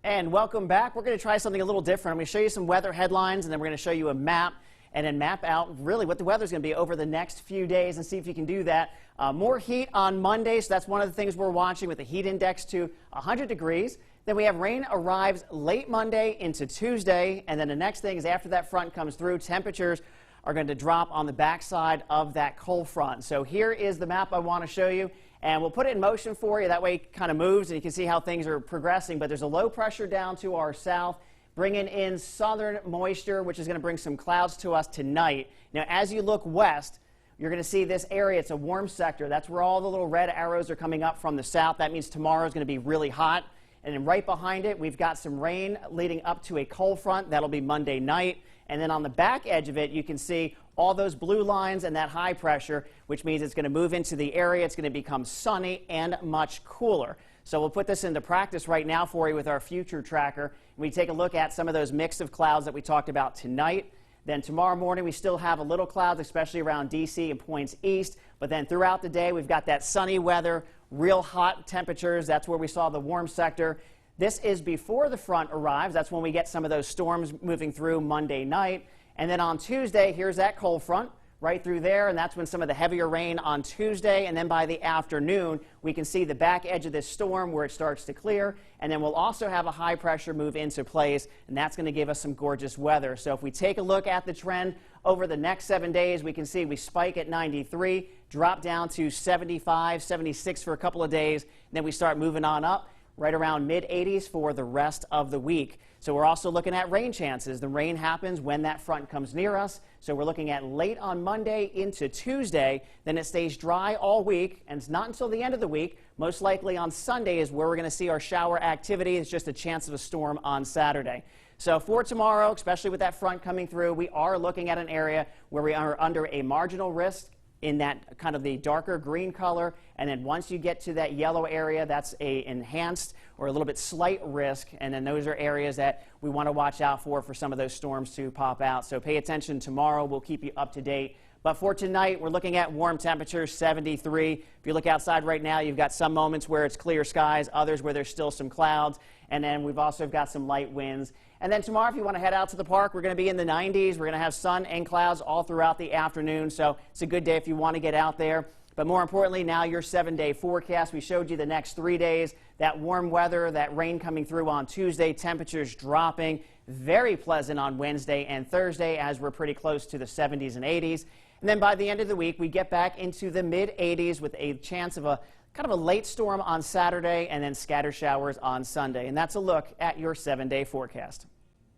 And welcome back. We're going to try something a little different. I'm going to show you some weather headlines, and then we're going to show you a map, and then map out really what the weather's going to be over the next few days and see if you can do that. More heat on Monday, so that's one of the things we're watching with the heat index to 100 degrees. Then we have rain arrives late Monday into Tuesday, and then the next thing is after that front comes through, temperatures are going to drop on the backside of that cold front. So here is the map I want to show you, and we'll put it in motion for you. That way it kind of moves and you can see how things are progressing. But there's a low pressure down to our south, bringing in southern moisture, which is going to bring some clouds to us tonight. Now, as you look west, you're going to see this area. It's a warm sector. That's where all the little red arrows are coming up from the south. That means tomorrow is going to be really hot. And then right behind it, we've got some rain leading up to a cold front. That'll be Monday night. And then on the back edge of it, you can see all those blue lines and that high pressure, which means it's going to move into the area. It's going to become sunny and much cooler. So we'll put this into practice right now for you with our future tracker. We take a look at some of those mix of clouds that we talked about tonight. Then tomorrow morning, we still have a little clouds, especially around D.C. and points east. But then throughout the day, we've got that sunny weather, real hot temperatures. That's where we saw the warm sector. This is before the front arrives. That's when we get some of those storms moving through Monday night. And then on Tuesday, here's that cold front right through there, and that's when some of the heavier rain on Tuesday. And then by the afternoon, we can see the back edge of this storm where it starts to clear. And then we'll also have a high pressure move into place, and that's going to give us some gorgeous weather. So if we take a look at the trend over the next 7 days, we can see we spike at 93, drop down to 75, 76 for a couple of days, and then we start moving on up right around mid-80s for the rest of the week. So we're also looking at rain chances. The rain happens when that front comes near us. So we're looking at late on Monday into Tuesday. Then it stays dry all week, and it's not until the end of the week. Most likely on Sunday is where we're going to see our shower activity. It's just a chance of a storm on Saturday. So for tomorrow, especially with that front coming through, we are looking at an area where we are under a marginal risk in that kind of the darker green color. And then once you get to that yellow area, that's a enhanced or a little bit slight risk. And then those are areas that we want to watch out for some of those storms to pop out. So pay attention tomorrow. We'll keep you up to date. But for tonight, we're looking at warm temperatures, 73. If you look outside right now, you've got some moments where it's clear skies, others where there's still some clouds. And then we've also got some light winds. And then tomorrow, if you want to head out to the park, we're going to be in the 90s. We're going to have sun and clouds all throughout the afternoon. So it's a good day if you want to get out there. But more importantly, now your 7-day forecast. We showed you the next 3 days, that warm weather, that rain coming through on Tuesday, temperatures dropping. Very pleasant on Wednesday and Thursday as we're pretty close to the 70s and 80s. And then by the end of the week, we get back into the mid-80s with a chance of a kind of a late storm on Saturday and then scattered showers on Sunday. And that's a look at your 7-day forecast.